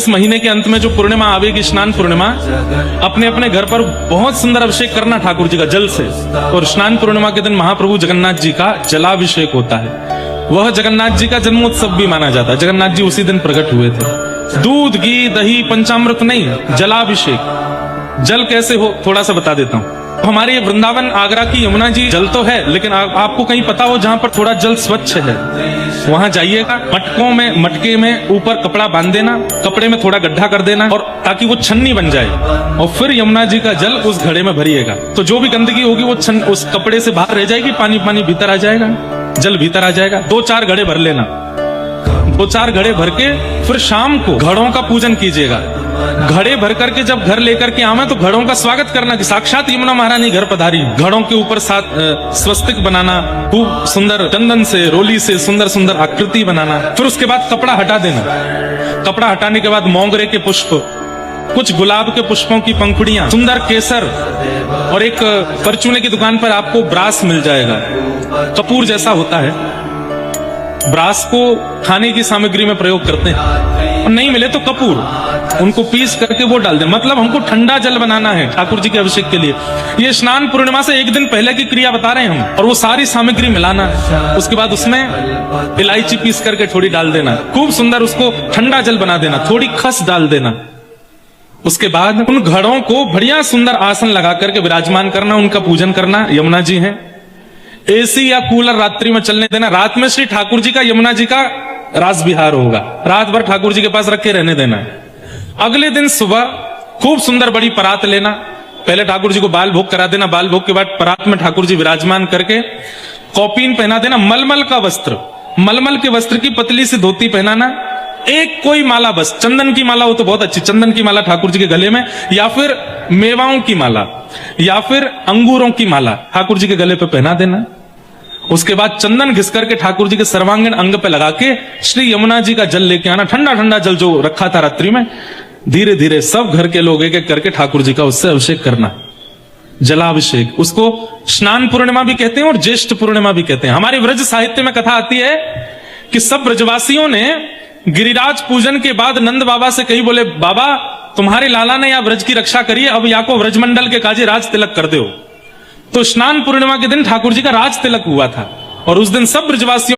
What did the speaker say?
इस महीने के अंत में जो पूर्णिमा आवेगी, स्नान पूर्णिमा, अपने अपने घर पर बहुत सुंदर अभिषेक करना ठाकुर जी का जल से। और स्नान पूर्णिमा के दिन महाप्रभु जगन्नाथ जी का जलाभिषेक होता है। वह जगन्नाथ जी का जन्मोत्सव भी माना जाता है। जगन्नाथ जी उसी दिन प्रकट हुए थे। दूध, घी, दही, पंचामृत नहीं, जलाभिषेक। जल कैसे हो थोड़ा सा बता देता हूँ। हमारे वृंदावन आगरा की यमुना जी जल तो है, लेकिन आपको कहीं पता हो जहां पर थोड़ा जल स्वच्छ है, वहां जाइएगा। मटकों में, मटके में ऊपर कपड़ा बांध देना, कपड़े में थोड़ा गड्ढा कर देना, और ताकि वो छन्नी बन जाए, और फिर यमुना जी का जल उस घड़े में भरिएगा। तो जो भी गंदगी होगी वो उस कपड़े से बाहर रह जाएगी, पानी पानी भीतर आ जाएगा, जल भीतर आ जाएगा। 2-4 घड़े भर लेना। 2-4 घड़े भर के फिर शाम को घड़ों का पूजन कीजिएगा। घड़े भर करके जब घर लेकर के आवे तो घड़ों का स्वागत करना कि साक्षात यमुना महारानी घर पधारी। घड़ों के ऊपर स्वस्तिक बनाना, खूब सुंदर चंदन से, रोली से सुंदर सुंदर आकृति बनाना। फिर उसके बाद कपड़ा हटा देना। कपड़ा हटाने के बाद मोंगरे के पुष्प, कुछ गुलाब के पुष्पों की पंखुड़ियां, सुंदर केसर, और एक परचूने की दुकान पर आपको ब्रास मिल जाएगा, कपूर जैसा होता है। ब्रास को खाने की सामग्री में प्रयोग करते हैं, और नहीं मिले तो कपूर, उनको पीस करके वो डाल दें। मतलब हमको ठंडा जल बनाना है ठाकुर जी के अभिषेक के लिए। ये स्नान पूर्णिमा से एक दिन पहले की क्रिया बता रहे हैं हम। और वो सारी सामग्री मिलाना, उसके बाद उसमें इलायची पीस करके थोड़ी डाल देना, खूब सुंदर उसको ठंडा जल बना देना, थोड़ी खस डाल देना। उसके बाद उन घड़ों को बढ़िया सुंदर आसन लगा करके विराजमान करना, उनका पूजन करना। यमुना जी हैं, एसी या कूलर रात्रि में चलने देना। रात में श्री ठाकुर जी का, यमुना जी का रास विहार होगा। रात भर ठाकुर जी के पास रख के रहने देना। अगले दिन सुबह खूब सुंदर बड़ी परात लेना। पहले ठाकुर जी को बाल भोग करा देना, बाल भोग के बाद परात में ठाकुर जी विराजमान करके कौपीन पहना देना। मलमल का वस्त्र, मलमल के वस्त्र की पतली सी धोती पहनाना। एक कोई माला बस, चंदन की माला हो तो बहुत अच्छी, चंदन की माला ठाकुर जी के गले में, या फिर मेवाओं की माला, या फिर अंगूरों की माला ठाकुर जी के गले पे पहना देना। उसके बाद चंदन घिस करके ठाकुर जी के सर्वांगीण अंग पे लगा के श्री यमुना जी का जल लेके आना। ठंडा ठंडा जल जो रखा था रात्रि में, धीरे धीरे सब घर के लोग एक एक करके ठाकुर जी का उससे अभिषेक करना, जलाभिषेक। उसको स्नान पूर्णिमा भी कहते हैं और ज्येष्ठ पूर्णिमा भी कहते हैं। हमारे व्रज साहित्य में कथा आती है कि सब ब्रजवासियों ने गिरिराज पूजन के बाद नंद बाबा से कही, बोले बाबा तुम्हारे लाला ने या व्रज की रक्षा करी, अब या को व्रजमंडल के काजे राज तिलक कर दो। तो स्नान पूर्णिमा के दिन ठाकुर जी का राज तिलक हुआ था, और उस दिन सब ब्रजवासियों